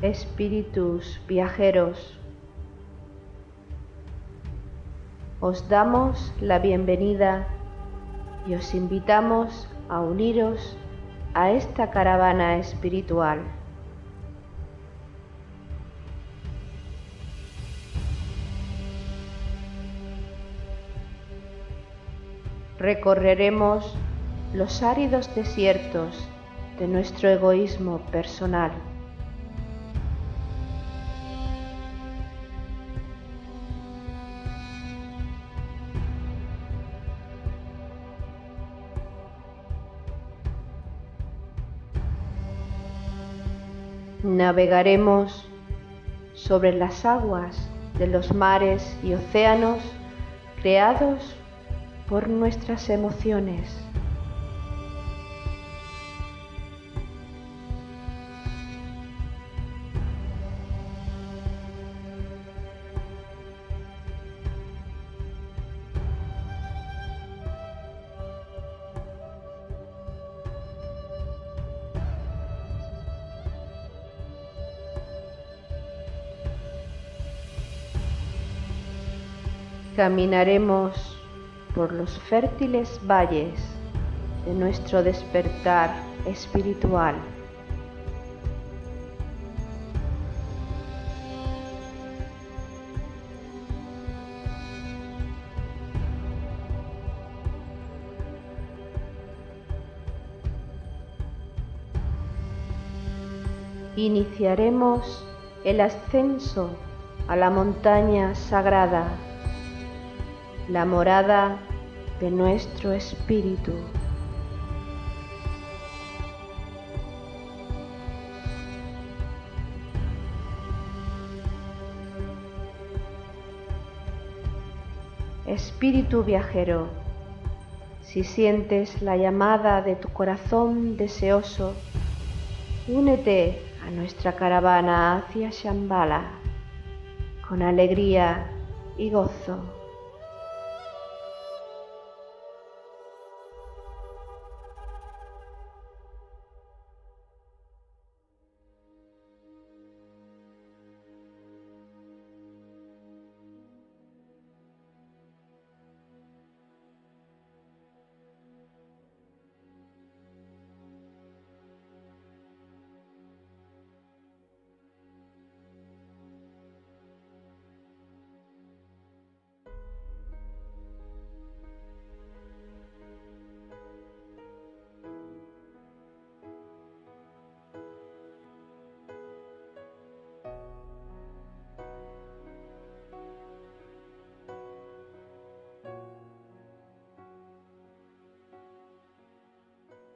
Espíritus viajeros, os damos la bienvenida y os invitamos a uniros a esta caravana espiritual. Recorreremos los áridos desiertos de nuestro egoísmo personal. Navegaremos sobre las aguas de los mares y océanos creados por nuestras emociones. Caminaremos por los fértiles valles de nuestro despertar espiritual. Iniciaremos el ascenso a la montaña sagrada, la morada de nuestro espíritu. Espíritu viajero, si sientes la llamada de tu corazón deseoso, únete a nuestra caravana hacia Shambhala con alegría y gozo.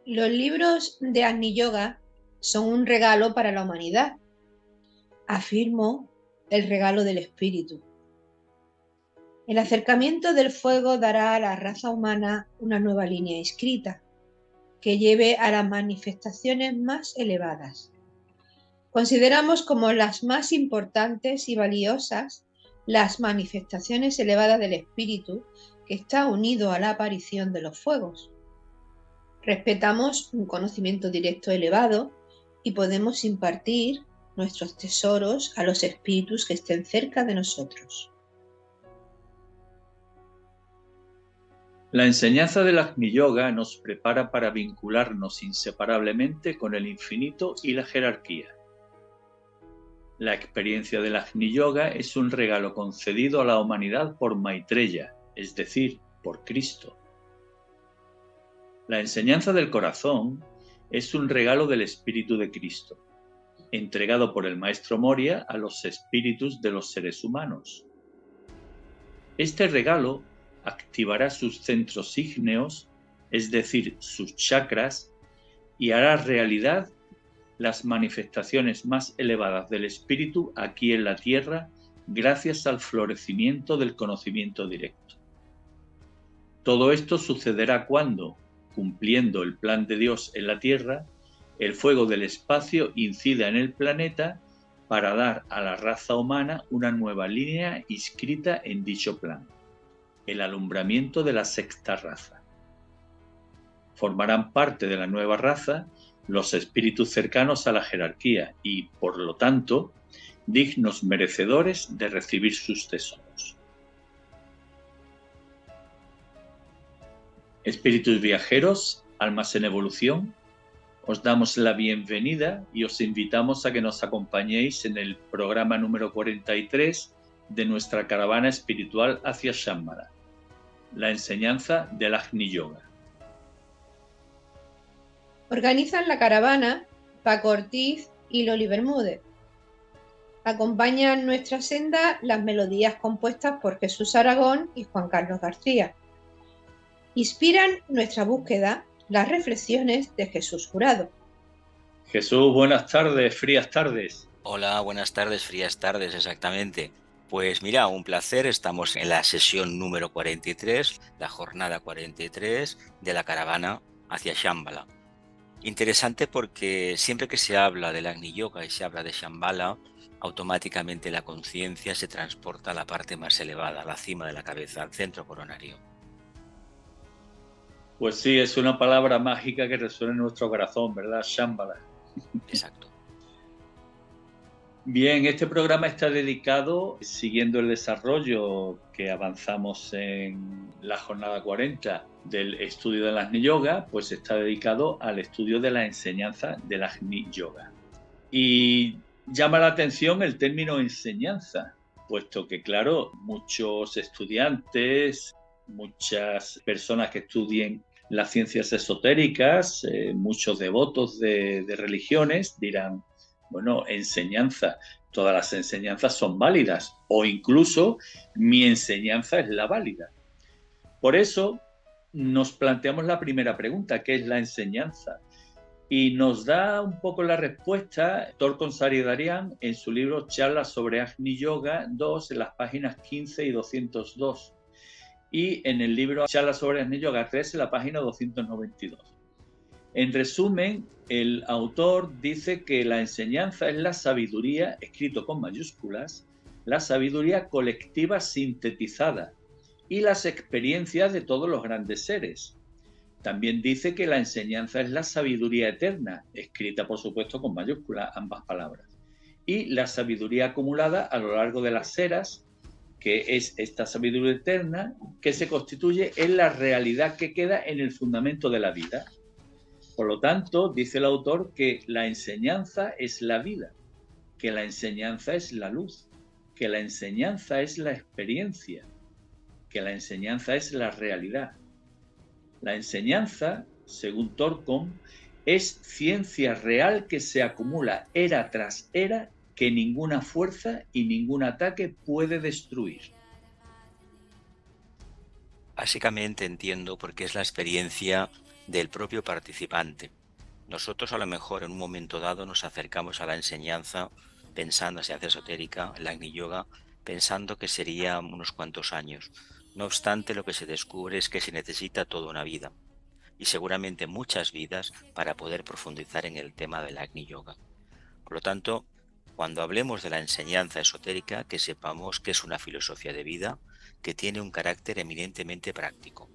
Los libros de Agni Yoga son un regalo para la humanidad. Afirmo el regalo del espíritu. El acercamiento del fuego dará a la raza humana una nueva línea escrita que lleve a las manifestaciones más elevadas. Consideramos como las más importantes y valiosas las manifestaciones elevadas del espíritu que está unido a la aparición de los fuegos. Respetamos un conocimiento directo elevado y podemos impartir nuestros tesoros a los espíritus que estén cerca de nosotros. La enseñanza del Agni Yoga nos prepara para vincularnos inseparablemente con el infinito y la jerarquía. La experiencia del Agni Yoga es un regalo concedido a la humanidad por Maitreya, es decir, por Cristo. La enseñanza del corazón es un regalo del Espíritu de Cristo, entregado por el Maestro Moria a los espíritus de los seres humanos. Este regalo activará sus centros ígneos, es decir, sus chakras, y hará realidad las manifestaciones más elevadas del espíritu aquí en la tierra gracias al florecimiento del conocimiento directo. Todo esto sucederá cuando, cumpliendo el plan de Dios en la tierra, el fuego del espacio incida en el planeta para dar a la raza humana una nueva línea inscrita en dicho plan, el alumbramiento de la sexta raza. Formarán parte de la nueva raza los espíritus cercanos a la jerarquía y, por lo tanto, dignos merecedores de recibir sus tesoros. Espíritus viajeros, almas en evolución, os damos la bienvenida y os invitamos a que nos acompañéis en el programa número 43 de nuestra caravana espiritual hacia Shambhala, la enseñanza del Agni Yoga. Organizan la caravana Paco Ortiz y Loli Bermúdez. Acompañan nuestra senda las melodías compuestas por Jesús Aragón y Juan Carlos García. Inspiran nuestra búsqueda las reflexiones de Jesús Jurado. Jesús, buenas tardes, frías tardes. Hola, buenas tardes, frías tardes, exactamente. Pues mira, un placer, estamos en la sesión número 43, la jornada 43 de la caravana hacia Shambhala. Interesante porque siempre que se habla del Agni Yoga y se habla de Shambhala, automáticamente la conciencia se transporta a la parte más elevada, a la cima de la cabeza, al centro coronario. Pues sí, es una palabra mágica que resuena en nuestro corazón, ¿verdad? Shambhala. Exacto. Bien, este programa está dedicado, siguiendo el desarrollo que avanzamos en la jornada 40 del estudio del Agni Yoga, pues está dedicado al estudio de la enseñanza del Agni Yoga. Y llama la atención el término enseñanza, puesto que, claro, muchos estudiantes, muchas personas que estudien las ciencias esotéricas, muchos devotos de religiones dirán, bueno, enseñanza, todas las enseñanzas son válidas o incluso mi enseñanza es la válida. Por eso nos planteamos la primera pregunta, ¿qué es la enseñanza? Y nos da un poco la respuesta Torkon Saridarian en su libro Charlas sobre Agni Yoga 2 en las páginas 15 y 202 y en el libro Charlas sobre Agni Yoga 3 en la página 292. En resumen, el autor dice que la enseñanza es la sabiduría, escrito con mayúsculas, la sabiduría colectiva sintetizada y las experiencias de todos los grandes seres. También dice que la enseñanza es la sabiduría eterna, escrita por supuesto con mayúsculas ambas palabras, y la sabiduría acumulada a lo largo de las eras, que es esta sabiduría eterna que se constituye en la realidad que queda en el fundamento de la vida. Por lo tanto, dice el autor que la enseñanza es la vida, que la enseñanza es la luz, que la enseñanza es la experiencia, que la enseñanza es la realidad. La enseñanza, según Torkon, es ciencia real que se acumula era tras era, que ninguna fuerza y ningún ataque puede destruir. Básicamente entiendo porque es la experiencia del propio participante. Nosotros a lo mejor en un momento dado nos acercamos a la enseñanza pensando, en ciencia esotérica, el Agni Yoga, pensando que sería unos cuantos años. No obstante, lo que se descubre es que se necesita toda una vida y seguramente muchas vidas para poder profundizar en el tema del Agni Yoga. Por lo tanto, cuando hablemos de la enseñanza esotérica, que sepamos que es una filosofía de vida que tiene un carácter eminentemente práctico.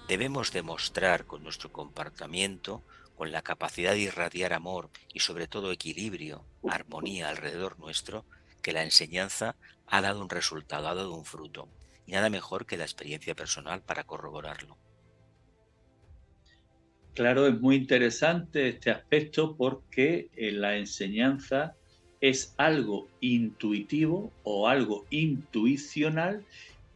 Debemos demostrar con nuestro comportamiento, con la capacidad de irradiar amor y sobre todo equilibrio, armonía alrededor nuestro, que la enseñanza ha dado un resultado, ha dado un fruto. Y nada mejor que la experiencia personal para corroborarlo. Claro, es muy interesante este aspecto porque la enseñanza es algo intuitivo o algo intuicional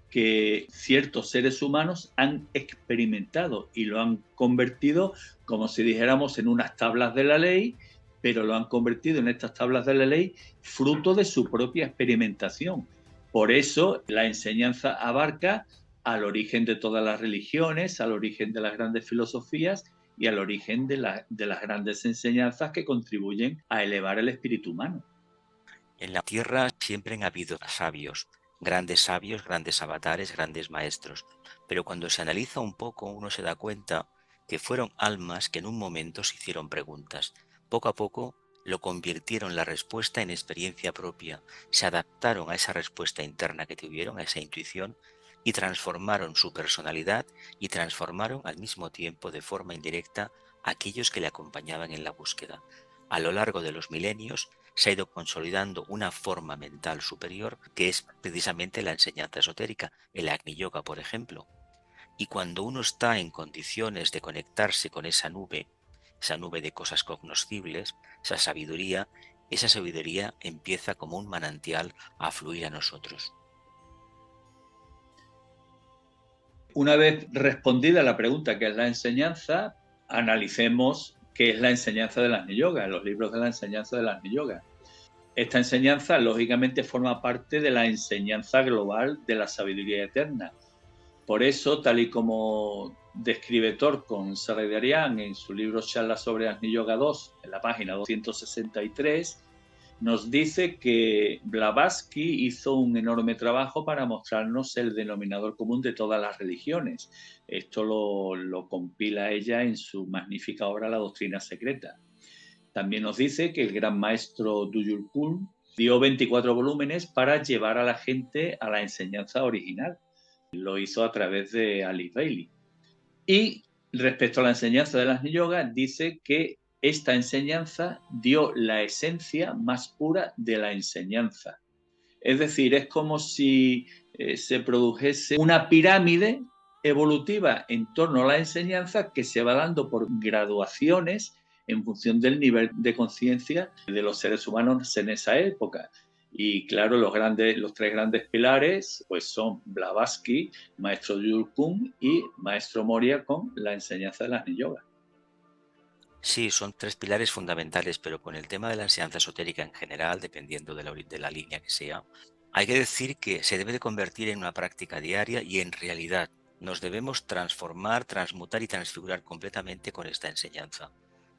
que ciertos seres humanos han experimentado y lo han convertido, como si dijéramos, en unas tablas de la ley, pero lo han convertido en estas tablas de la ley fruto de su propia experimentación. Por eso la enseñanza abarca al origen de todas las religiones, al origen de las grandes filosofías y al origen de las grandes enseñanzas que contribuyen a elevar el espíritu humano. En la Tierra siempre han habido sabios, grandes avatares, grandes maestros, pero cuando se analiza un poco uno se da cuenta que fueron almas que en un momento se hicieron preguntas. Poco a poco lo convirtieron la respuesta en experiencia propia, se adaptaron a esa respuesta interna que tuvieron, a esa intuición, y transformaron su personalidad y transformaron al mismo tiempo de forma indirecta a aquellos que le acompañaban en la búsqueda. A lo largo de los milenios se ha ido consolidando una forma mental superior que es precisamente la enseñanza esotérica, el Agni Yoga, por ejemplo. Y cuando uno está en condiciones de conectarse con esa nube de cosas cognoscibles, esa sabiduría empieza como un manantial a fluir a nosotros. Una vez respondida la pregunta ¿qué es la enseñanza?, analicemos qué es la enseñanza del Agni Yoga, los libros de la enseñanza del Agni Yoga. Esta enseñanza, lógicamente, forma parte de la enseñanza global de la sabiduría eterna. Por eso, tal y como describe Torkon Sahedryan en su libro Charlas sobre Agni Yoga 2, en la página 263, nos dice que Blavatsky hizo un enorme trabajo para mostrarnos el denominador común de todas las religiones. Esto lo compila ella en su magnífica obra La Doctrina Secreta. También nos dice que el gran maestro Duyulpul dio 24 volúmenes para llevar a la gente a la enseñanza original. Lo hizo a través de Alice Bailey. Y respecto a la enseñanza del Agni Yoga, dice que esta enseñanza dio la esencia más pura de la enseñanza. Es decir, es como si se produjese una pirámide evolutiva en torno a la enseñanza que se va dando por graduaciones en función del nivel de conciencia de los seres humanos en esa época. Y claro, los tres grandes pilares pues son Blavatsky, maestro Yulkun y maestro Moria con la enseñanza del Agni Yoga. Sí, son tres pilares fundamentales, pero con el tema de la enseñanza esotérica en general, dependiendo de la línea que sea, hay que decir que se debe de convertir en una práctica diaria y en realidad nos debemos transformar, transmutar y transfigurar completamente con esta enseñanza.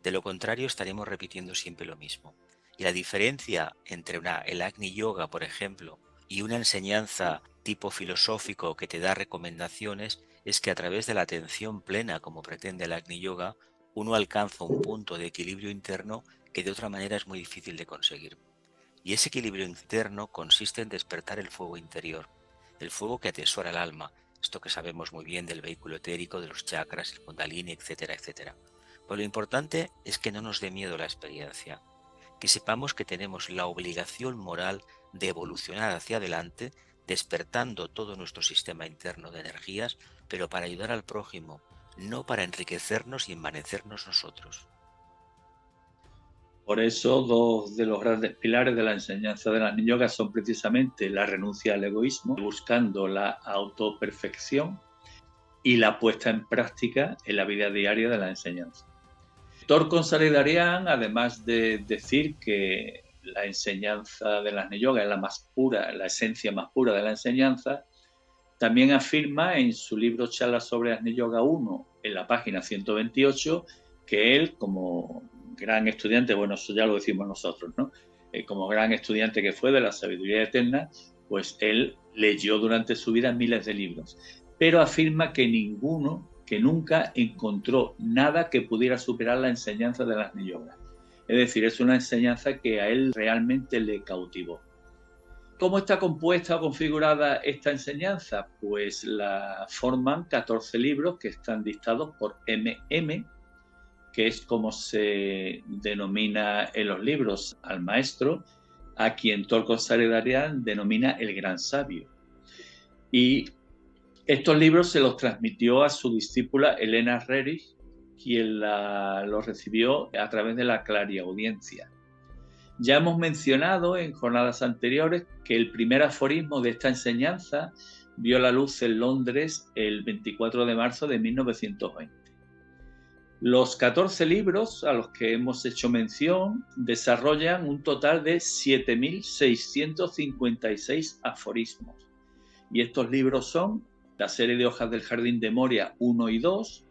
De lo contrario, estaremos repitiendo siempre lo mismo. Y la diferencia entre el Agni Yoga, por ejemplo, y una enseñanza tipo filosófico que te da recomendaciones es que a través de la atención plena, como pretende el Agni Yoga, uno alcanza un punto de equilibrio interno que de otra manera es muy difícil de conseguir. Y ese equilibrio interno consiste en despertar el fuego interior, el fuego que atesora el alma, esto que sabemos muy bien del vehículo etérico, de los chakras, el kundalini, etcétera, etcétera. Pero lo importante es que no nos dé miedo la experiencia, que sepamos que tenemos la obligación moral de evolucionar hacia adelante, despertando todo nuestro sistema interno de energías, pero para ayudar al prójimo, no para enriquecernos y envanecernos nosotros. Por eso, dos de los grandes pilares de la enseñanza del Agni Yoga son precisamente la renuncia al egoísmo, buscando la autoperfección, y la puesta en práctica en la vida diaria de la enseñanza. Torkon Sahedryan, además de decir que la enseñanza del Agni Yoga es la más pura, la esencia más pura de la enseñanza, también afirma en su libro Charlas sobre Agni Yoga 1, en la página 128, que él, como gran estudiante, bueno, eso ya lo decimos nosotros, ¿no? Como gran estudiante que fue de la sabiduría eterna, pues él leyó durante su vida miles de libros, pero afirma que nunca encontró nada que pudiera superar la enseñanza del Agni Yoga. Es decir, es una enseñanza que a él realmente le cautivó. ¿Cómo está compuesta o configurada esta enseñanza? Pues la forman 14 libros que están dictados por MM, que es como se denomina en los libros al maestro, a quien Torkon Sahedryan denomina el gran sabio. Y estos libros se los transmitió a su discípula Elena Rerich, quien los recibió a través de la clariaudiencia. Ya hemos mencionado en jornadas anteriores que el primer aforismo de esta enseñanza vio la luz en Londres el 24 de marzo de 1920. Los 14 libros a los que hemos hecho mención desarrollan un total de 7.656 aforismos. Y estos libros son la serie de Hojas del Jardín de Moria 1 y 2,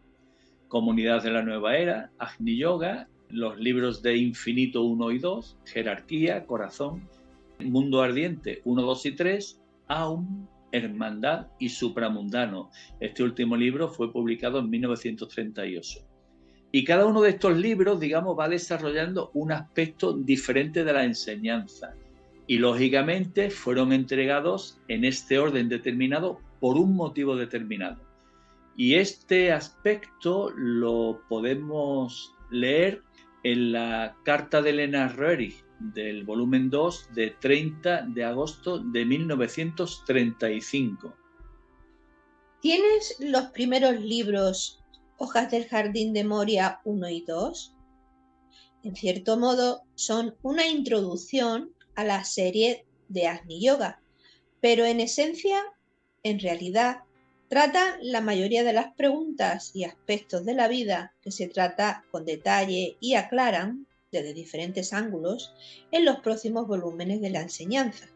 Comunidad de la Nueva Era, Agni Yoga, los libros de Infinito 1 y 2, Jerarquía, Corazón, Mundo Ardiente 1, 2 y 3, Aum, Hermandad y Supramundano. Este último libro fue publicado en 1938. Y cada uno de estos libros, digamos, va desarrollando un aspecto diferente de la enseñanza. Y lógicamente fueron entregados en este orden determinado por un motivo determinado. Y este aspecto lo podemos leer en la carta de Elena Roerich del volumen 2 de 30 de agosto de 1935. ¿Tienes los primeros libros Hojas del Jardín de Moria 1 y 2? En cierto modo, son una introducción a la serie de Agni Yoga, pero en esencia, en realidad, tratan la mayoría de las preguntas y aspectos de la vida que se trata con detalle y aclaran desde diferentes ángulos en los próximos volúmenes de la enseñanza.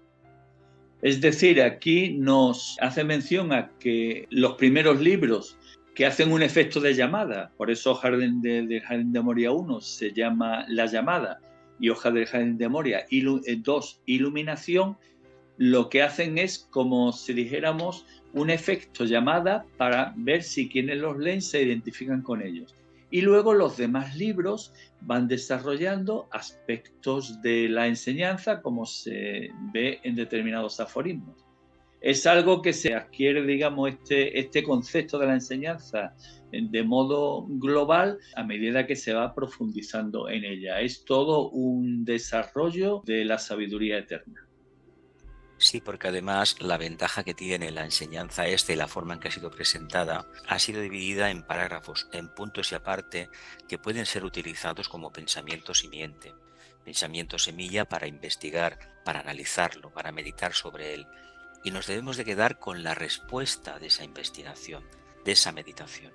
Es decir, aquí nos hace mención a que los primeros libros que hacen un efecto de llamada, por eso Jardín de Moria 1 se llama La llamada y Hoja del Jardín de Moria 2 Iluminación, lo que hacen es como si dijéramos un efecto llamada para ver si quienes los leen se identifican con ellos. Y luego los demás libros van desarrollando aspectos de la enseñanza como se ve en determinados aforismos. Es algo que se adquiere, digamos, este concepto de la enseñanza de modo global a medida que se va profundizando en ella. Es todo un desarrollo de la sabiduría eterna. Sí, porque además la ventaja que tiene la enseñanza y la forma en que ha sido presentada ha sido dividida en parágrafos, en puntos y aparte que pueden ser utilizados como pensamiento simiente, pensamiento semilla para investigar, para analizarlo, para meditar sobre él. Y nos debemos de quedar con la respuesta de esa investigación, de esa meditación.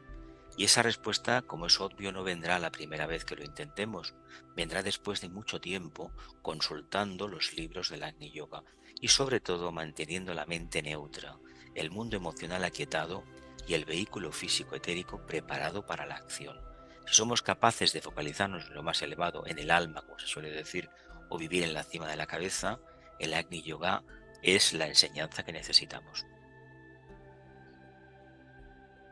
Y esa respuesta, como es obvio, no vendrá la primera vez que lo intentemos, vendrá después de mucho tiempo consultando los libros del Agni Yoga y sobre todo manteniendo la mente neutra, el mundo emocional aquietado y el vehículo físico etérico preparado para la acción. Si somos capaces de focalizarnos en lo más elevado, en el alma, como se suele decir, o vivir en la cima de la cabeza, el Agni Yoga es la enseñanza que necesitamos.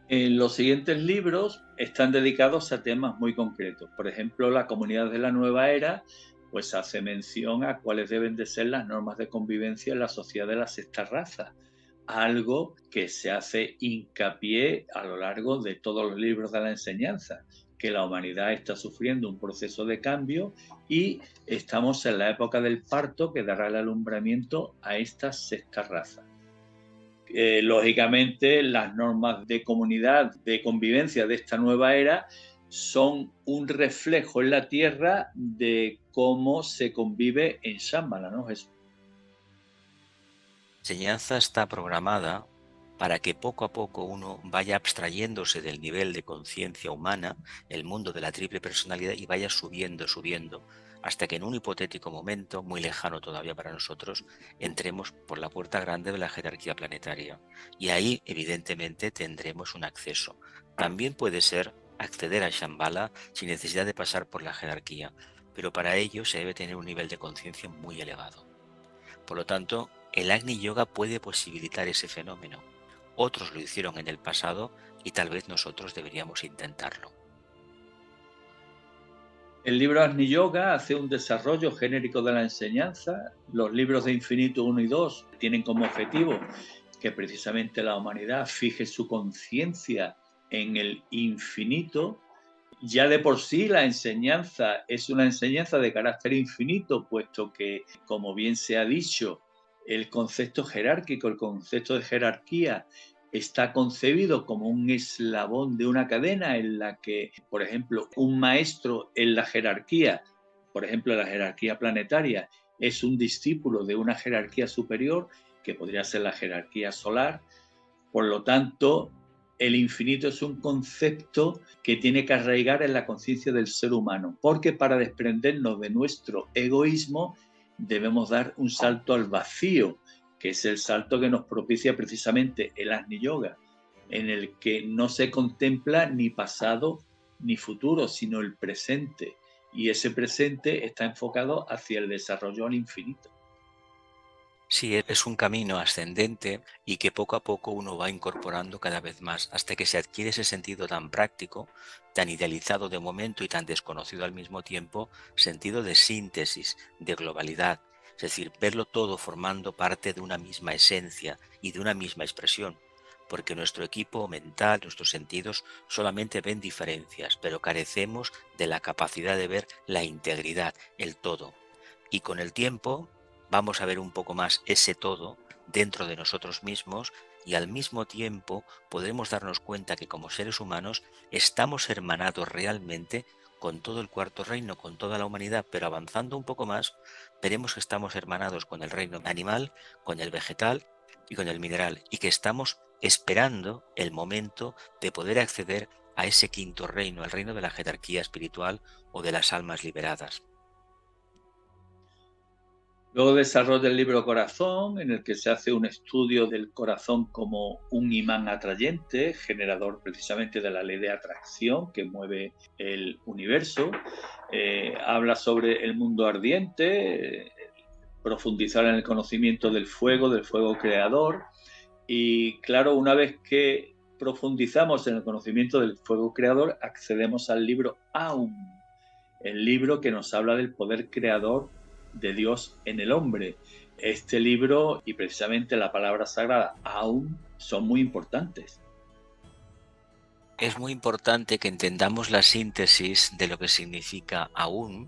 Los siguientes libros están dedicados a temas muy concretos. Por ejemplo, la comunidad de la nueva era pues hace mención a cuáles deben de ser las normas de convivencia en la sociedad de la sexta raza, algo que se hace hincapié a lo largo de todos los libros de la enseñanza, que la humanidad está sufriendo un proceso de cambio y estamos en la época del parto que dará el alumbramiento a esta sexta raza. Lógicamente, las normas de comunidad, de convivencia de esta nueva era son un reflejo en la Tierra de cómo se convive en Shambhala, ¿no, Jesús? La enseñanza está programada para que poco a poco uno vaya abstrayéndose del nivel de conciencia humana, el mundo de la triple personalidad, y vaya subiendo, hasta que en un hipotético momento, muy lejano todavía para nosotros, entremos por la puerta grande de la jerarquía planetaria. Y ahí, evidentemente, tendremos un acceso. También puede ser acceder a Shambhala sin necesidad de pasar por la jerarquía, pero para ello se debe tener un nivel de conciencia muy elevado. Por lo tanto, el Agni Yoga puede posibilitar ese fenómeno. Otros lo hicieron en el pasado y tal vez nosotros deberíamos intentarlo. El libro Agni Yoga hace un desarrollo genérico de la enseñanza. Los libros de Infinito 1 y 2 tienen como objetivo que precisamente la humanidad fije su conciencia en el infinito. Ya de por sí la enseñanza es una enseñanza de carácter infinito, puesto que, como bien se ha dicho, el concepto jerárquico, el concepto de jerarquía, está concebido como un eslabón de una cadena en la que, por ejemplo, un maestro en la jerarquía, por ejemplo, la jerarquía planetaria, es un discípulo de una jerarquía superior, que podría ser la jerarquía solar. Por lo tanto, el infinito es un concepto que tiene que arraigar en la conciencia del ser humano, porque para desprendernos de nuestro egoísmo debemos dar un salto al vacío, que es el salto que nos propicia precisamente el Agni Yoga, en el que no se contempla ni pasado ni futuro, sino el presente, y ese presente está enfocado hacia el desarrollo al infinito. Sí, es un camino ascendente y que poco a poco uno va incorporando cada vez más hasta que se adquiere ese sentido tan práctico, tan idealizado de momento y tan desconocido al mismo tiempo, sentido de síntesis, de globalidad, es decir, verlo todo formando parte de una misma esencia y de una misma expresión. porque nuestro equipo mental, nuestros sentidos solamente ven diferencias, pero carecemos de la capacidad de ver la integridad, el todo. Y con el tiempo vamos a ver un poco más ese todo dentro de nosotros mismos y al mismo tiempo podremos darnos cuenta que como seres humanos estamos hermanados realmente con todo el cuarto reino, con toda la humanidad, pero avanzando un poco más veremos que estamos hermanados con el reino animal, con el vegetal y con el mineral, y que estamos esperando el momento de poder acceder a ese quinto reino, al reino de la jerarquía espiritual o de las almas liberadas. Luego desarrolla el libro Corazón, en el que se hace un estudio del corazón como un imán atrayente, generador precisamente de la ley de atracción que mueve el universo. Habla sobre el mundo ardiente, profundizar en el conocimiento del fuego creador. Y claro, una vez que profundizamos en el conocimiento del fuego creador, accedemos al libro Aum, el libro que nos habla del poder creador de Dios en el hombre. Este libro y precisamente la palabra sagrada Aum son muy importantes. Es muy importante que entendamos la síntesis de lo que significa Aum,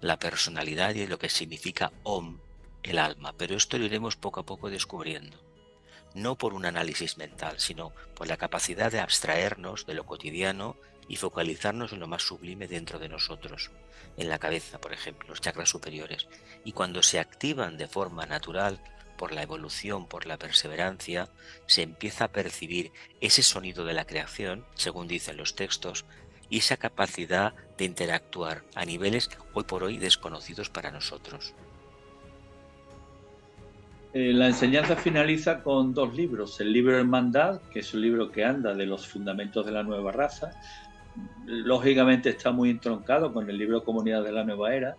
la personalidad, y de lo que significa Om, el alma, pero esto lo iremos poco a poco descubriendo. No por un análisis mental, sino por la capacidad de abstraernos de lo cotidiano y focalizarnos en lo más sublime dentro de nosotros, en la cabeza, por ejemplo, los chakras superiores. Y cuando se activan de forma natural por la evolución, por la perseverancia, se empieza a percibir ese sonido de la creación, según dicen los textos, y esa capacidad de interactuar a niveles hoy por hoy desconocidos para nosotros. La enseñanza finaliza con 2 libros. El libro Hermandad, que es un libro que anda de los fundamentos de la nueva raza. Lógicamente está muy entroncado con el libro Comunidad de la Nueva Era.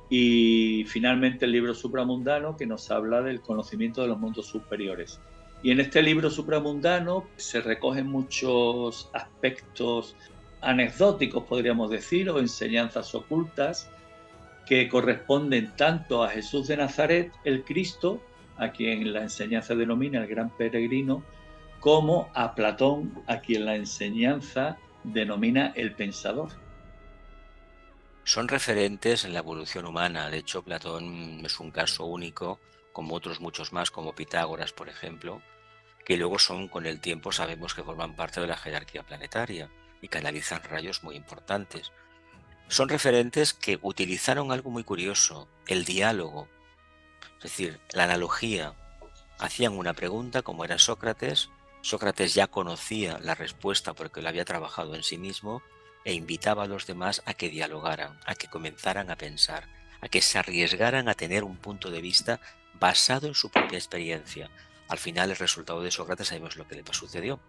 Y finalmente el libro Supramundano, que nos habla del conocimiento de los mundos superiores. Y en este libro supramundano se recogen muchos aspectos anecdóticos, podríamos decir, o enseñanzas ocultas que corresponden tanto a Jesús de Nazaret, el Cristo, a quien la enseñanza denomina el gran peregrino, como a Platón, a quien la enseñanza denomina el pensador. Son referentes en la evolución humana. De hecho, Platón es un caso único, como otros muchos más, como Pitágoras, por ejemplo, que luego son, con el tiempo, sabemos que forman parte de la jerarquía planetaria y canalizan rayos muy importantes. Son referentes que utilizaron algo muy curioso, el diálogo, es decir, la analogía. Hacían una pregunta, como era Sócrates. Sócrates ya conocía la respuesta porque lo había trabajado en sí mismo e invitaba a los demás a que dialogaran, a que comenzaran a pensar, a que se arriesgaran a tener un punto de vista basado en su propia experiencia. Al final, el resultado de Sócrates sabemos lo que le sucedió.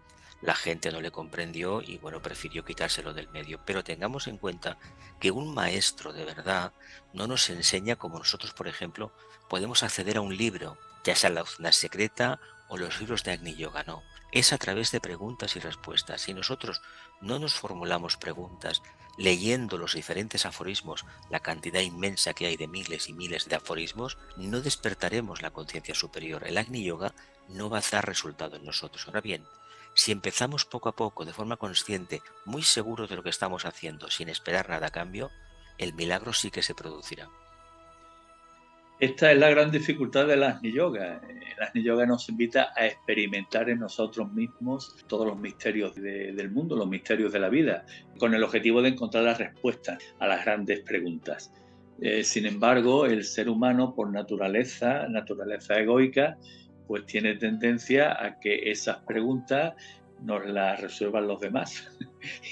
La gente no le comprendió y, bueno, prefirió quitárselo del medio. Pero tengamos en cuenta que un maestro de verdad no nos enseña como nosotros, por ejemplo, podemos acceder a un libro, ya sea la Doctrina Secreta o los libros de Agni Yoga, no. Es a través de preguntas y respuestas. Si nosotros no nos formulamos preguntas, leyendo los diferentes aforismos, la cantidad inmensa que hay de miles y miles de aforismos, no despertaremos la conciencia superior. El Agni Yoga no va a dar resultado en nosotros. Ahora bien, si empezamos poco a poco, de forma consciente, muy seguros de lo que estamos haciendo, sin esperar nada a cambio, el milagro sí que se producirá. Esta es la gran dificultad del Agni Yoga. El Agni Yoga nos invita a experimentar en nosotros mismos todos los misterios del mundo, los misterios de la vida, con el objetivo de encontrar las respuestas a las grandes preguntas. Sin embargo, el ser humano, por naturaleza egoica, pues tiene tendencia a que esas preguntas nos las resuelvan los demás.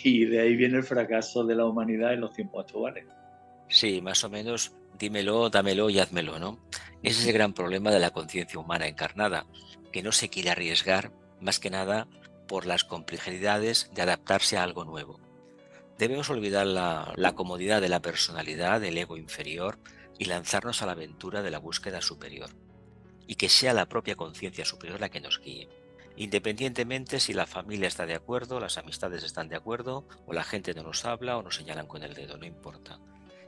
Y de ahí viene el fracaso de la humanidad en los tiempos actuales. Sí, más o menos, dímelo, dámelo y házmelo, ¿no? Ese es el gran problema de la conciencia humana encarnada, que no se quiere arriesgar, más que nada por las complejidades de adaptarse a algo nuevo. Debemos olvidar la comodidad de la personalidad, del ego inferior, y lanzarnos a la aventura de la búsqueda superior, y que sea la propia conciencia superior la que nos guíe. Independientemente si la familia está de acuerdo, las amistades están de acuerdo, o la gente no nos habla o nos señalan con el dedo, no importa.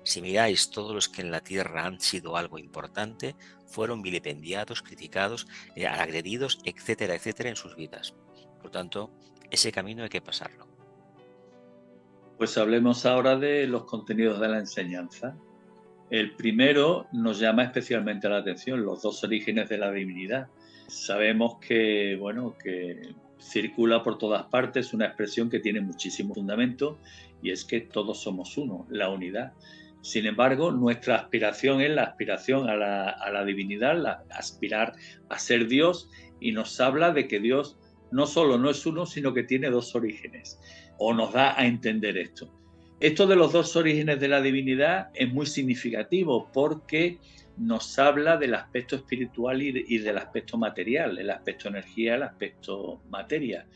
Si miráis, todos los que en la tierra han sido algo importante fueron vilipendiados, criticados, agredidos, etcétera, etcétera, en sus vidas. Por tanto, ese camino hay que pasarlo. Pues hablemos ahora de los contenidos de la enseñanza. El primero nos llama especialmente la atención, los dos orígenes de la divinidad. Sabemos que, que circula por todas partes una expresión que tiene muchísimo fundamento, y es que todos somos uno, la unidad. Sin embargo, nuestra aspiración es la aspiración a la divinidad, aspirar a ser Dios, y nos habla de que Dios no solo no es uno, sino que tiene dos orígenes, o nos da a entender esto. Esto de los dos orígenes de la divinidad es muy significativo porque nos habla del aspecto espiritual y del aspecto material, el aspecto energía, el aspecto materia.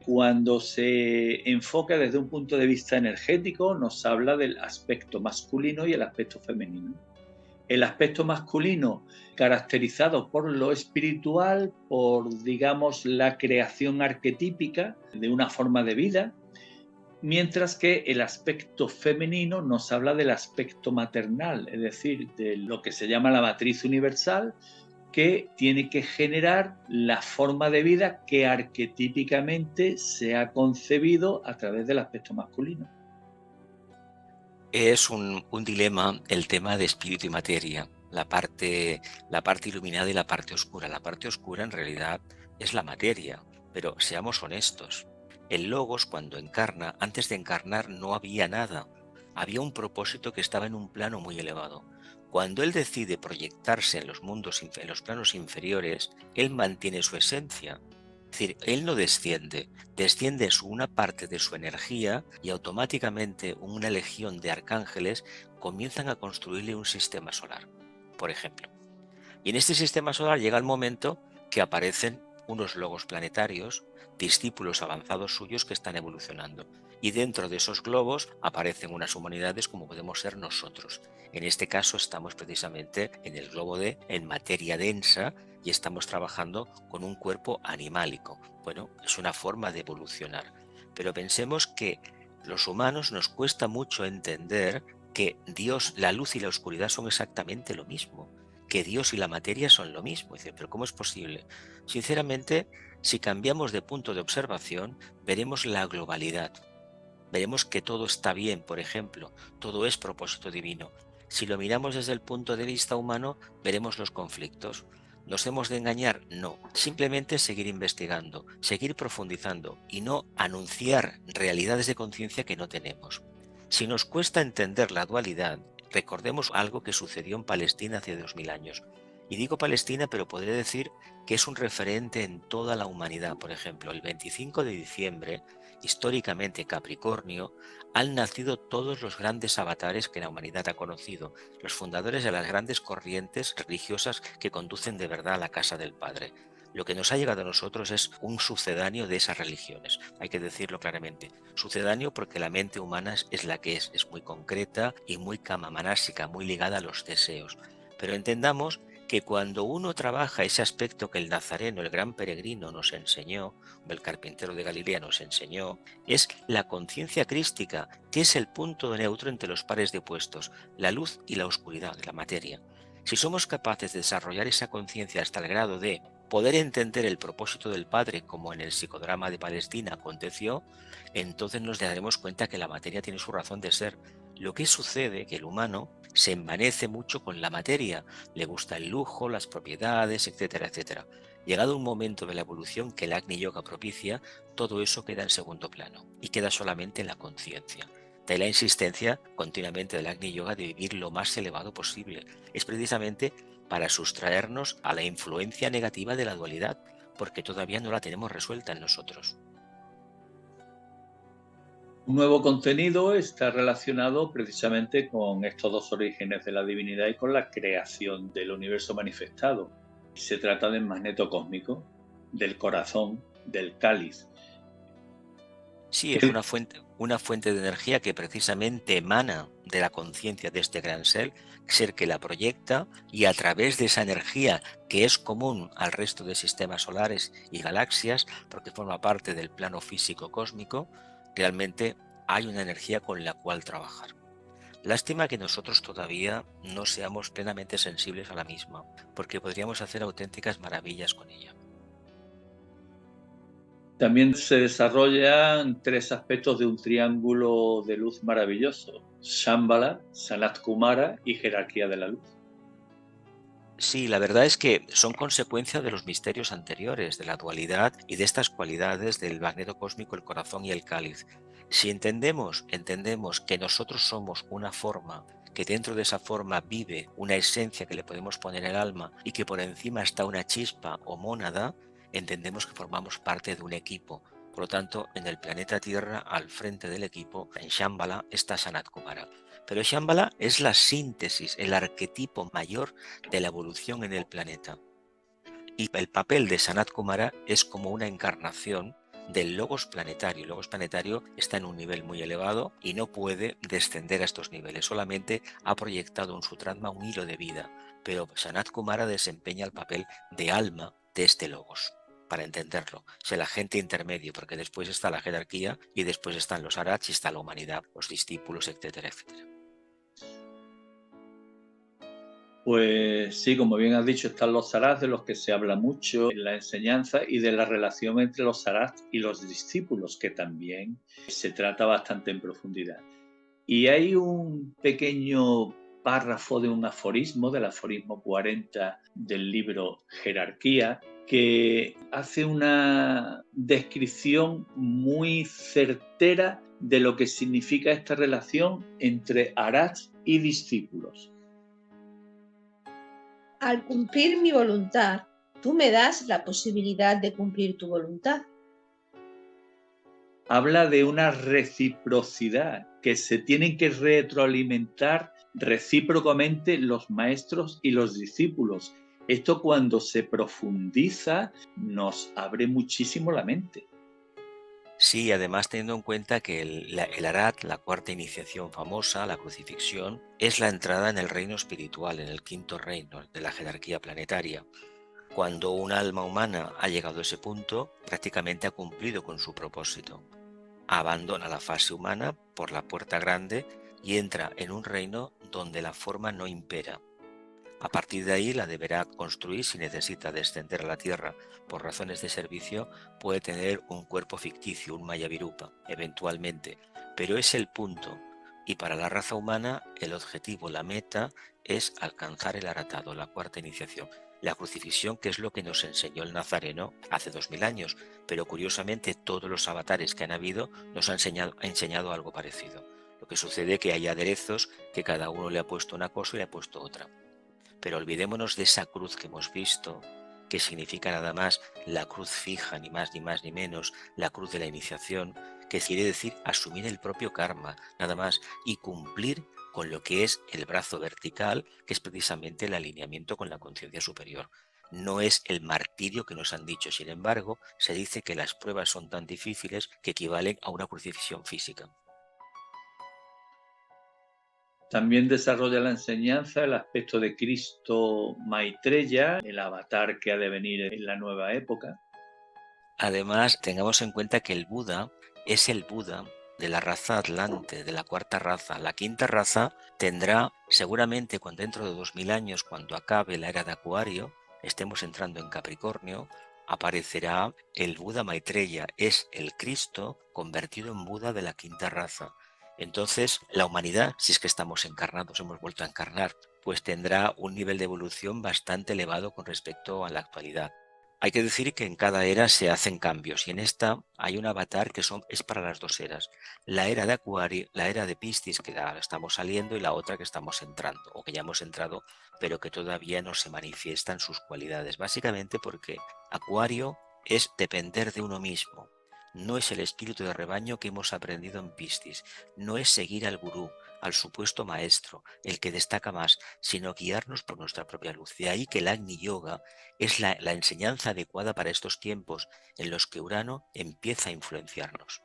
Cuando se enfoca desde un punto de vista energético, nos habla del aspecto masculino y el aspecto femenino. El aspecto masculino caracterizado por lo espiritual, por, digamos, la creación arquetípica de una forma de vida, mientras que el aspecto femenino nos habla del aspecto maternal, es decir, de lo que se llama la matriz universal, que tiene que generar la forma de vida que arquetípicamente se ha concebido a través del aspecto masculino. Es un dilema el tema de espíritu y materia, la parte iluminada y la parte oscura. La parte oscura en realidad es la materia, pero seamos honestos. El Logos, cuando encarna, antes de encarnar no había nada. Había un propósito que estaba en un plano muy elevado. Cuando él decide proyectarse en los planos inferiores, él mantiene su esencia. Es decir, él no desciende una parte de su energía y automáticamente una legión de arcángeles comienzan a construirle un sistema solar, por ejemplo. Y en este sistema solar llega el momento que aparecen unos logos planetarios, discípulos avanzados suyos que están evolucionando. Y dentro de esos globos aparecen unas humanidades como podemos ser nosotros. En este caso estamos precisamente en el globo en materia densa y estamos trabajando con un cuerpo animálico. Bueno, es una forma de evolucionar. Pero pensemos que los humanos nos cuesta mucho entender que Dios, la luz y la oscuridad son exactamente lo mismo, que Dios y la materia son lo mismo. Dice, pero ¿cómo es posible? Sinceramente, si cambiamos de punto de observación, veremos la globalidad. Veremos que todo está bien, por ejemplo, todo es propósito divino. Si lo miramos desde el punto de vista humano, veremos los conflictos. ¿Nos hemos de engañar? No. Simplemente seguir investigando, seguir profundizando y no anunciar realidades de conciencia que no tenemos. Si nos cuesta entender la dualidad, recordemos algo que sucedió en Palestina hace 2000 años. Y digo Palestina, pero podría decir que es un referente en toda la humanidad. Por ejemplo, el 25 de diciembre, históricamente Capricornio, han nacido todos los grandes avatares que la humanidad ha conocido, los fundadores de las grandes corrientes religiosas que conducen de verdad a la casa del Padre. Lo que nos ha llegado a nosotros es un sucedáneo de esas religiones, hay que decirlo claramente. Sucedáneo porque la mente humana es la que es muy concreta y muy kamamásica, muy ligada a los deseos. Pero entendamos que cuando uno trabaja ese aspecto que el nazareno, el gran peregrino, nos enseñó, o el carpintero de Galilea nos enseñó, es la conciencia crística, que es el punto neutro entre los pares de opuestos, la luz y la oscuridad, la materia. Si somos capaces de desarrollar esa conciencia hasta el grado de poder entender el propósito del Padre, como en el psicodrama de Palestina aconteció, entonces nos daremos cuenta que la materia tiene su razón de ser. Lo que sucede es que el humano se envanece mucho con la materia, le gusta el lujo, las propiedades, etcétera, etcétera. Llegado un momento de la evolución que el Agni Yoga propicia, todo eso queda en segundo plano y queda solamente en la conciencia. De la insistencia continuamente del Agni Yoga de vivir lo más elevado posible. Es precisamente para sustraernos a la influencia negativa de la dualidad, porque todavía no la tenemos resuelta en nosotros. Un nuevo contenido está relacionado precisamente con estos dos orígenes de la divinidad y con la creación del universo manifestado. Se trata del magneto cósmico, del corazón, del cáliz. Sí, es una fuente de energía que precisamente emana de la conciencia de este gran ser que la proyecta, y a través de esa energía que es común al resto de sistemas solares y galaxias, porque forma parte del plano físico cósmico, realmente hay una energía con la cual trabajar. Lástima que nosotros todavía no seamos plenamente sensibles a la misma, porque podríamos hacer auténticas maravillas con ella. También se desarrollan 3 aspectos de un triángulo de luz maravilloso: Shambhala, Sanat Kumara y jerarquía de la luz. Sí, la verdad es que son consecuencia de los misterios anteriores, de la dualidad y de estas cualidades del magneto cósmico, el corazón y el cáliz. Si entendemos que nosotros somos una forma, que dentro de esa forma vive una esencia que le podemos poner el alma y que por encima está una chispa o mónada, entendemos que formamos parte de un equipo. Por lo tanto, en el planeta Tierra, al frente del equipo, en Shambhala, está Sanat Kumara. Pero Shambhala es la síntesis, el arquetipo mayor de la evolución en el planeta. Y el papel de Sanat Kumara es como una encarnación del Logos planetario. El Logos planetario está en un nivel muy elevado y no puede descender a estos niveles. Solamente ha proyectado en su Sutrasma un hilo de vida. Pero Sanat Kumara desempeña el papel de alma de este Logos, para entenderlo. Es el agente intermedio, porque después está la jerarquía y después están los arats y está la humanidad, los discípulos, etcétera, etcétera. Pues sí, como bien has dicho, están los zarats, de los que se habla mucho en la enseñanza, y de la relación entre los zarats y los discípulos, que también se trata bastante en profundidad. Y hay un pequeño párrafo de un aforismo, del aforismo 40 del libro Jerarquía, que hace una descripción muy certera de lo que significa esta relación entre arats y discípulos. Al cumplir mi voluntad, tú me das la posibilidad de cumplir tu voluntad. Habla de una reciprocidad, que se tienen que retroalimentar recíprocamente los maestros y los discípulos. Esto, cuando se profundiza, nos abre muchísimo la mente. Sí, además teniendo en cuenta que el Arat, la cuarta iniciación famosa, la crucifixión, es la entrada en el reino espiritual, en el quinto reino de la jerarquía planetaria. Cuando un alma humana ha llegado a ese punto, prácticamente ha cumplido con su propósito. Abandona la fase humana por la puerta grande y entra en un reino donde la forma no impera. A partir de ahí la deberá construir. Si necesita descender a la Tierra por razones de servicio, puede tener un cuerpo ficticio, un Maya Virupa, eventualmente, pero es el punto. Y para la raza humana, el objetivo, la meta, es alcanzar el aratado, la cuarta iniciación. La crucifixión, que es lo que nos enseñó el Nazareno hace 2000 años, pero curiosamente todos los avatares que han habido nos han enseñado algo parecido. Lo que sucede es que hay aderezos que cada uno le ha puesto una cosa y le ha puesto otra. Pero olvidémonos de esa cruz que hemos visto, que significa nada más la cruz fija, ni más ni menos, la cruz de la iniciación, que quiere decir asumir el propio karma, nada más, y cumplir con lo que es el brazo vertical, que es precisamente el alineamiento con la conciencia superior. No es el martirio que nos han dicho. Sin embargo, se dice que las pruebas son tan difíciles que equivalen a una crucifixión física. También desarrolla la enseñanza el aspecto de Cristo Maitreya, el avatar que ha de venir en la nueva época. Además, tengamos en cuenta que el Buda es el Buda de la raza Atlante, de la cuarta raza. La quinta raza tendrá, seguramente, cuando dentro de 2000 años, cuando acabe la era de Acuario, estemos entrando en Capricornio, aparecerá el Buda Maitreya. Es el Cristo convertido en Buda de la quinta raza. Entonces, la humanidad, si es que estamos encarnados, hemos vuelto a encarnar, pues tendrá un nivel de evolución bastante elevado con respecto a la actualidad. Hay que decir que en cada era se hacen cambios y en esta hay un avatar que es para las dos eras. La era de Acuario, la era de Piscis, que la estamos saliendo, y la otra que estamos entrando, o que ya hemos entrado, pero que todavía no se manifiestan sus cualidades. Básicamente porque Acuario es depender de uno mismo. No es el espíritu de rebaño que hemos aprendido en Piscis. No es seguir al gurú, al supuesto maestro, el que destaca más, sino guiarnos por nuestra propia luz. De ahí que el Agni Yoga es la enseñanza adecuada para estos tiempos en los que Urano empieza a influenciarnos.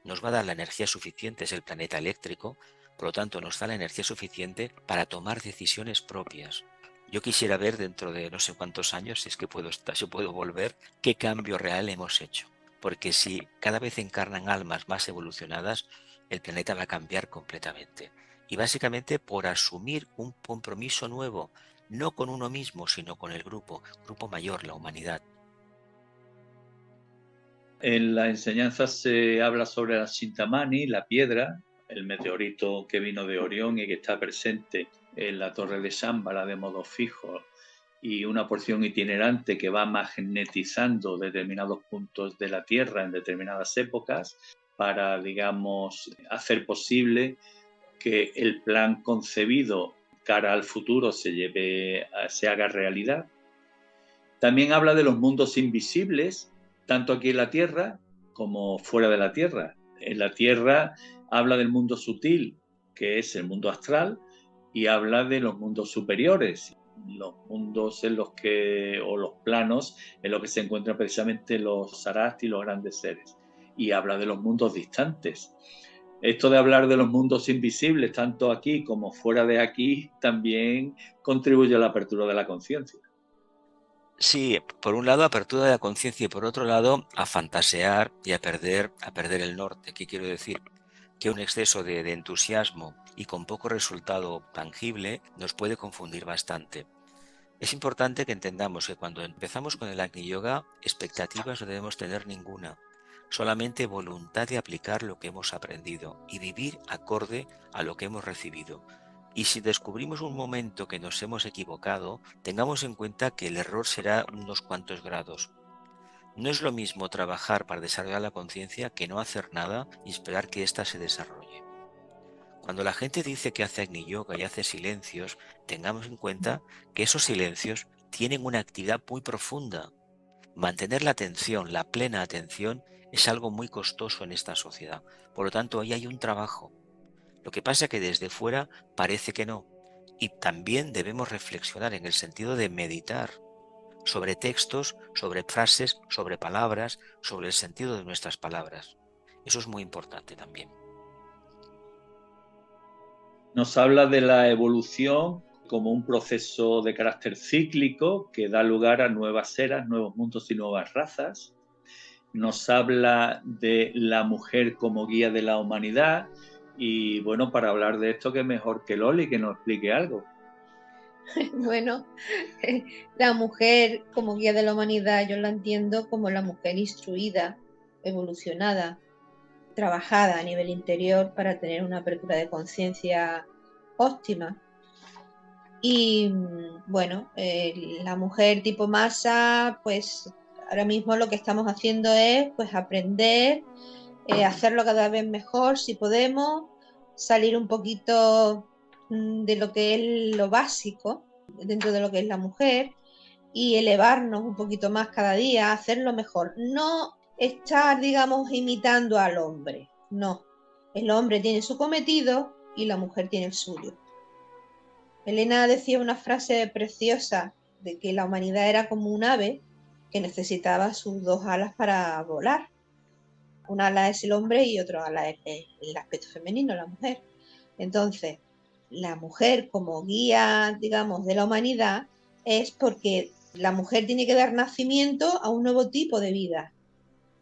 Nos va a dar la energía suficiente, es el planeta eléctrico, por lo tanto nos da la energía suficiente para tomar decisiones propias. Yo quisiera ver dentro de no sé cuántos años, si es que puedo volver, qué cambio real hemos hecho. Porque si cada vez encarnan almas más evolucionadas, el planeta va a cambiar completamente. Y básicamente por asumir un compromiso nuevo, no con uno mismo, sino con el grupo mayor, la humanidad. En la enseñanza se habla sobre la Chintamani, la piedra, el meteorito que vino de Orión y que está presente en la torre de Shambhala de modo fijo, y una porción itinerante que va magnetizando determinados puntos de la Tierra en determinadas épocas para, digamos, hacer posible que el plan concebido cara al futuro se haga realidad. También habla de los mundos invisibles, tanto aquí en la Tierra como fuera de la Tierra. En la Tierra habla del mundo sutil, que es el mundo astral, y habla de los mundos superiores, los mundos en los que, o los planos en los que se encuentran precisamente los Sarasty y los grandes seres. Y habla de los mundos distantes. Esto de hablar de los mundos invisibles, tanto aquí como fuera de aquí, también contribuye a la apertura de la conciencia. Sí, por un lado apertura de la conciencia y por otro lado a fantasear y a perder el norte. ¿Qué quiero decir? Que un exceso de entusiasmo y con poco resultado tangible nos puede confundir bastante. Es importante que entendamos que cuando empezamos con el Agni Yoga, expectativas no debemos tener ninguna, solamente voluntad de aplicar lo que hemos aprendido y vivir acorde a lo que hemos recibido. Y si descubrimos un momento que nos hemos equivocado, tengamos en cuenta que el error será unos cuantos grados. No es lo mismo trabajar para desarrollar la conciencia que no hacer nada y esperar que ésta se desarrolle. Cuando la gente dice que hace Agni Yoga y hace silencios, tengamos en cuenta que esos silencios tienen una actividad muy profunda. Mantener la atención, la plena atención, es algo muy costoso en esta sociedad. Por lo tanto, ahí hay un trabajo. Lo que pasa es que desde fuera parece que no. Y también debemos reflexionar en el sentido de meditar sobre textos, sobre frases, sobre palabras, sobre el sentido de nuestras palabras. Eso es muy importante también. Nos habla de la evolución como un proceso de carácter cíclico que da lugar a nuevas eras, nuevos mundos y nuevas razas. Nos habla de la mujer como guía de la humanidad y bueno, para hablar de esto, qué mejor que Loli que nos explique algo. Bueno, la mujer como guía de la humanidad yo la entiendo como la mujer instruida, evolucionada, trabajada a nivel interior para tener una apertura de conciencia óptima. Y bueno, la mujer tipo masa, pues ahora mismo lo que estamos haciendo es pues aprender, hacerlo cada vez mejor si podemos, salir un poquito de lo que es lo básico dentro de lo que es la mujer y elevarnos un poquito más cada día, hacerlo mejor. No estar, digamos, imitando al hombre, no. El hombre tiene su cometido y la mujer tiene el suyo. Elena decía una frase preciosa de que la humanidad era como un ave que necesitaba sus dos alas para volar. Una ala es el hombre y otra ala es el aspecto femenino, la mujer. Entonces, la mujer como guía, digamos, de la humanidad es porque la mujer tiene que dar nacimiento a un nuevo tipo de vida.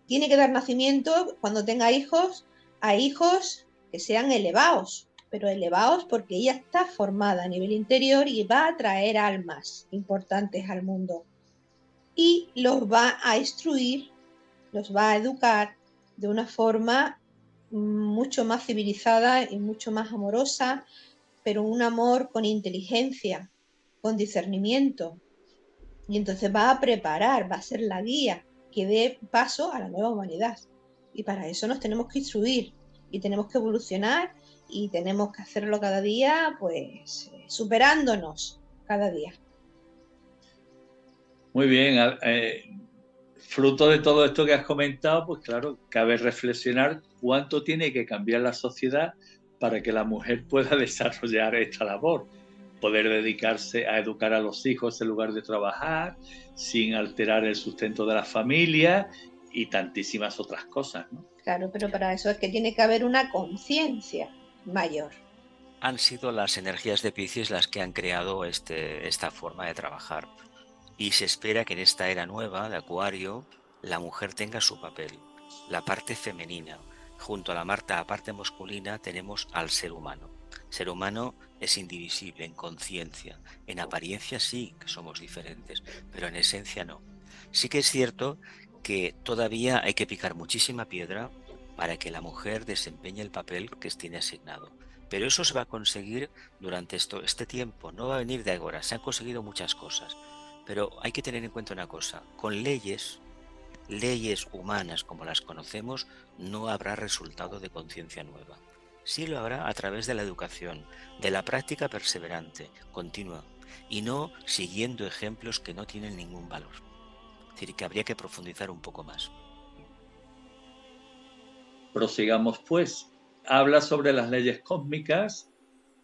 Tiene que dar nacimiento, cuando tenga hijos, a hijos que sean elevados, pero elevados porque ella está formada a nivel interior y va a traer almas importantes al mundo. Y los va a instruir, los va a educar de una forma mucho más civilizada y mucho más amorosa, pero un amor con inteligencia, con discernimiento. Y entonces va a preparar, va a ser la guía que dé paso a la nueva humanidad. Y para eso nos tenemos que instruir y tenemos que evolucionar y tenemos que hacerlo cada día, pues superándonos cada día. Muy bien, fruto de todo esto que has comentado, pues claro, cabe reflexionar cuánto tiene que cambiar la sociedad para que la mujer pueda desarrollar esta labor, poder dedicarse a educar a los hijos en lugar de trabajar, sin alterar el sustento de la familia y tantísimas otras cosas, ¿no? Claro, pero para eso es que tiene que haber una conciencia mayor. Han sido las energías de Piscis las que han creado esta forma de trabajar. Y se espera que en esta era nueva de Acuario la mujer tenga su papel, la parte femenina. Junto a la parte masculina tenemos al ser humano. El ser humano es indivisible en conciencia. En apariencia sí que somos diferentes, pero en esencia no. Sí que es cierto que todavía hay que picar muchísima piedra para que la mujer desempeñe el papel que tiene asignado. Pero eso se va a conseguir durante este tiempo, no va a venir de ahora. Se han conseguido muchas cosas, pero hay que tener en cuenta una cosa: con leyes humanas como las conocemos, no habrá resultado de conciencia nueva. Sí lo habrá a través de la educación, de la práctica perseverante, continua, y no siguiendo ejemplos que no tienen ningún valor. Es decir, que habría que profundizar un poco más. Prosigamos pues. Habla sobre las leyes cósmicas,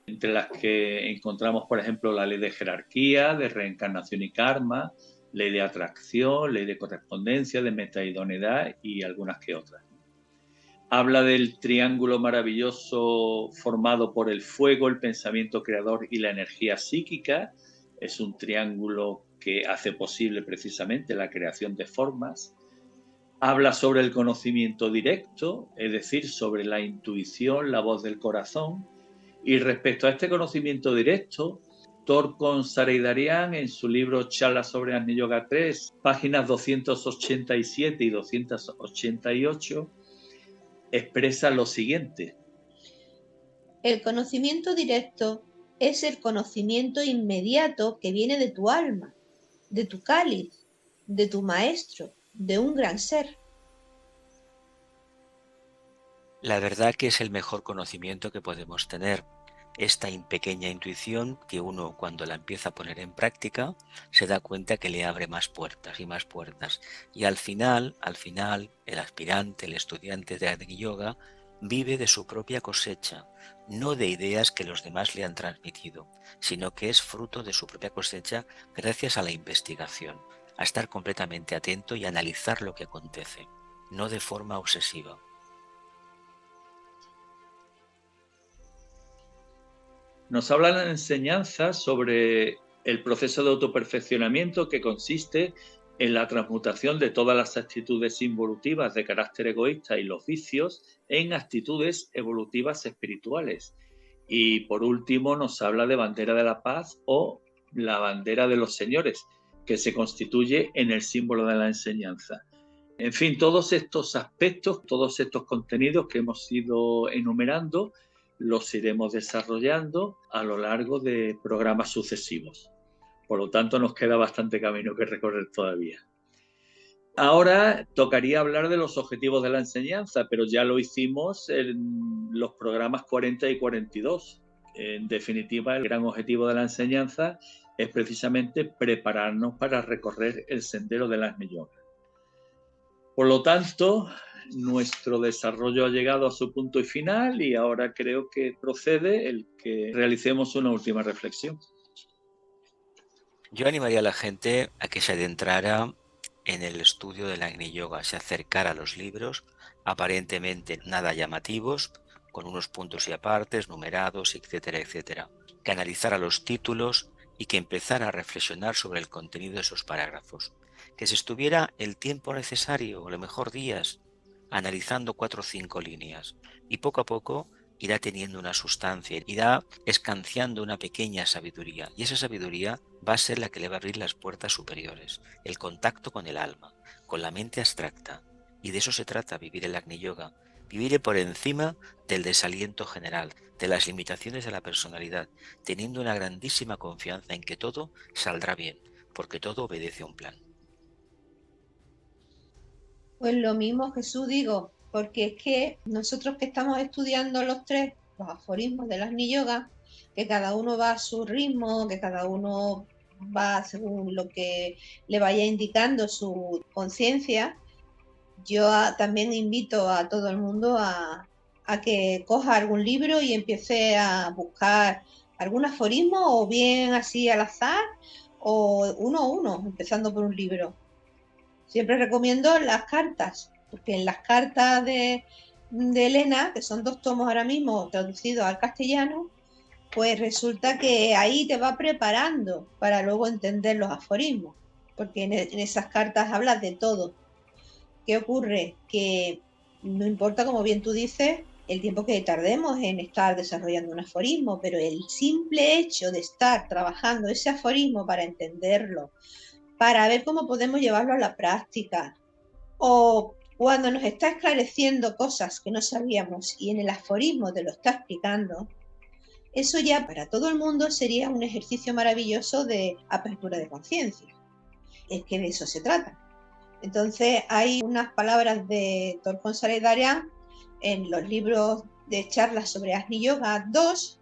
entre las que encontramos, por ejemplo, la ley de jerarquía, de reencarnación y karma, ley de atracción, ley de correspondencia, de metaidoneidad y algunas que otras. Habla del triángulo maravilloso formado por el fuego, el pensamiento creador y la energía psíquica. Es un triángulo que hace posible precisamente la creación de formas. Habla sobre el conocimiento directo, es decir, sobre la intuición, la voz del corazón. Y respecto a este conocimiento directo, Torkon Sareidarian, en su libro Charlas sobre Agni Yoga 3, páginas 287 y 288, expresa lo siguiente. El conocimiento directo es el conocimiento inmediato que viene de tu alma, de tu cáliz, de tu maestro, de un gran ser. La verdad que es el mejor conocimiento que podemos tener. Esta pequeña intuición que uno, cuando la empieza a poner en práctica, se da cuenta que le abre más puertas y más puertas. Y al final, el aspirante, el estudiante de Agni Yoga, vive de su propia cosecha, no de ideas que los demás le han transmitido, sino que es fruto de su propia cosecha gracias a la investigación, a estar completamente atento y analizar lo que acontece, no de forma obsesiva. Nos habla la enseñanza sobre el proceso de autoperfeccionamiento que consiste en la transmutación de todas las actitudes involutivas de carácter egoísta y los vicios en actitudes evolutivas espirituales. Y por último nos habla de bandera de la paz o la bandera de los señores, que se constituye en el símbolo de la enseñanza. En fin, todos estos aspectos, todos estos contenidos que hemos ido enumerando, los iremos desarrollando a lo largo de programas sucesivos. Por lo tanto, nos queda bastante camino que recorrer todavía. Ahora tocaría hablar de los objetivos de la enseñanza, pero ya lo hicimos en los programas 40 y 42. En definitiva, el gran objetivo de la enseñanza es precisamente prepararnos para recorrer el sendero del Agni Yoga. Por lo tanto, nuestro desarrollo ha llegado a su punto y final y ahora creo que procede el que realicemos una última reflexión. Yo animaría a la gente a que se adentrara en el estudio del Agni Yoga, se acercara a los libros, aparentemente nada llamativos, con unos puntos y apartes, numerados, etcétera, etcétera, que analizara los títulos y que empezara a reflexionar sobre el contenido de esos parágrafos, que se estuviera el tiempo necesario, o a lo mejor días, analizando 4 o 5 líneas, y poco a poco irá teniendo una sustancia, irá escanciando una pequeña sabiduría, y esa sabiduría va a ser la que le va a abrir las puertas superiores, el contacto con el alma, con la mente abstracta, y de eso se trata vivir el Agni Yoga, vivir por encima del desaliento general, de las limitaciones de la personalidad, teniendo una grandísima confianza en que todo saldrá bien, porque todo obedece a un plan. Pues lo mismo, Jesús, digo, porque es que nosotros que estamos estudiando los aforismos del Agni Yoga, que cada uno va a su ritmo, que cada uno va según lo que le vaya indicando su conciencia, yo también invito a todo el mundo a que coja algún libro y empiece a buscar algún aforismo, o bien así al azar, o uno a uno, empezando por un libro. Siempre recomiendo las cartas, porque en las cartas de Elena, que son 2 tomos ahora mismo traducidos al castellano, pues resulta que ahí te va preparando para luego entender los aforismos, porque en esas cartas hablas de todo. ¿Qué ocurre? Que no importa, como bien tú dices, el tiempo que tardemos en estar desarrollando un aforismo, pero el simple hecho de estar trabajando ese aforismo para entenderlo, para ver cómo podemos llevarlo a la práctica, o cuando nos está esclareciendo cosas que no sabíamos y en el aforismo te lo está explicando, eso ya para todo el mundo sería un ejercicio maravilloso de apertura de conciencia. Es que de eso se trata. Entonces hay unas palabras de Torcón Saledaria en los libros de charlas sobre Agni Yoga 2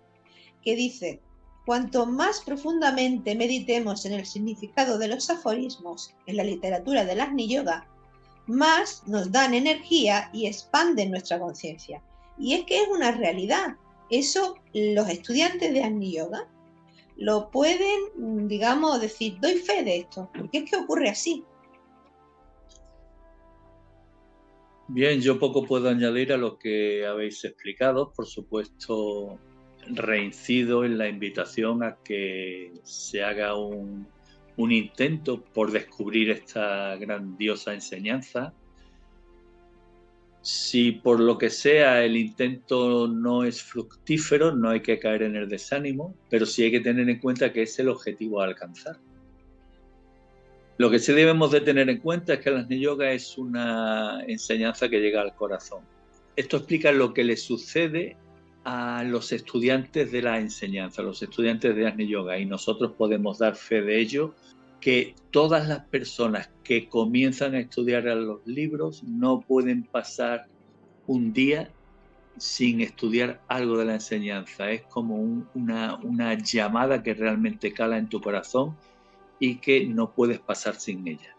que dice: cuanto más profundamente meditemos en el significado de los aforismos en la literatura del Agni Yoga, más nos dan energía y expanden nuestra conciencia. Y es que es una realidad. Eso los estudiantes de Agni Yoga lo pueden, digamos, decir, doy fe de esto, porque es que ocurre así. Bien, yo poco puedo añadir a lo que habéis explicado. Por supuesto, reincido en la invitación a que se haga un intento por descubrir esta grandiosa enseñanza. Si por lo que sea el intento no es fructífero, no hay que caer en el desánimo, pero sí hay que tener en cuenta que es el objetivo a alcanzar. Lo que sí debemos de tener en cuenta es que el Agni Yoga es una enseñanza que llega al corazón. Esto explica lo que le sucede a los estudiantes de la enseñanza, a los estudiantes de Agni Yoga, y nosotros podemos dar fe de ello, que todas las personas que comienzan a estudiar los libros no pueden pasar un día sin estudiar algo de la enseñanza. Es como una llamada que realmente cala en tu corazón y que no puedes pasar sin ella.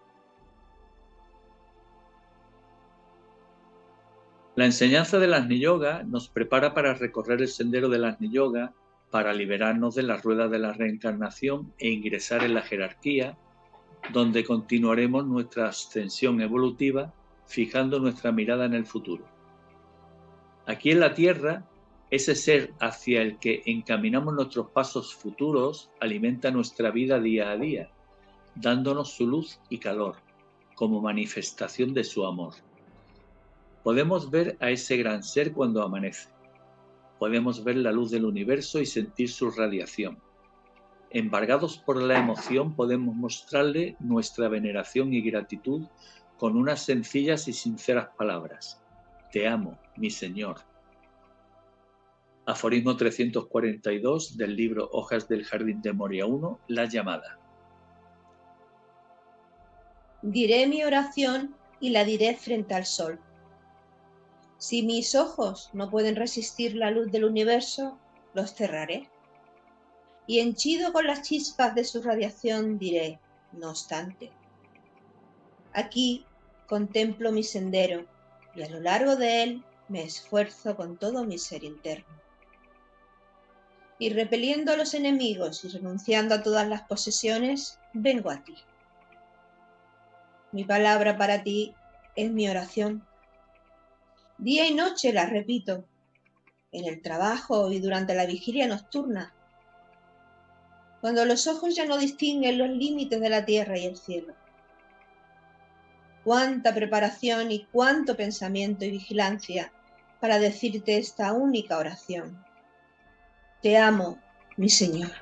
La enseñanza del Agni Yoga nos prepara para recorrer el sendero del Agni Yoga, para liberarnos de la rueda de la reencarnación e ingresar en la jerarquía, donde continuaremos nuestra ascensión evolutiva, fijando nuestra mirada en el futuro. Aquí en la Tierra, ese ser hacia el que encaminamos nuestros pasos futuros alimenta nuestra vida día a día, dándonos su luz y calor, como manifestación de su amor. Podemos ver a ese gran ser cuando amanece. Podemos ver la luz del universo y sentir su radiación. Embargados por la emoción, podemos mostrarle nuestra veneración y gratitud con unas sencillas y sinceras palabras. Te amo, mi Señor. Aforismo 342 del libro Hojas del Jardín de Moria 1, La llamada. Diré mi oración y la diré frente al sol. Si mis ojos no pueden resistir la luz del universo, los cerraré. Y henchido con las chispas de su radiación diré, no obstante. Aquí contemplo mi sendero y a lo largo de él me esfuerzo con todo mi ser interno. Y repeliendo a los enemigos y renunciando a todas las posesiones, vengo a ti. Mi palabra para ti es mi oración. Día y noche la repito, en el trabajo y durante la vigilia nocturna, cuando los ojos ya no distinguen los límites de la tierra y el cielo. Cuánta preparación y cuánto pensamiento y vigilancia para decirte esta única oración. Te amo, mi Señor.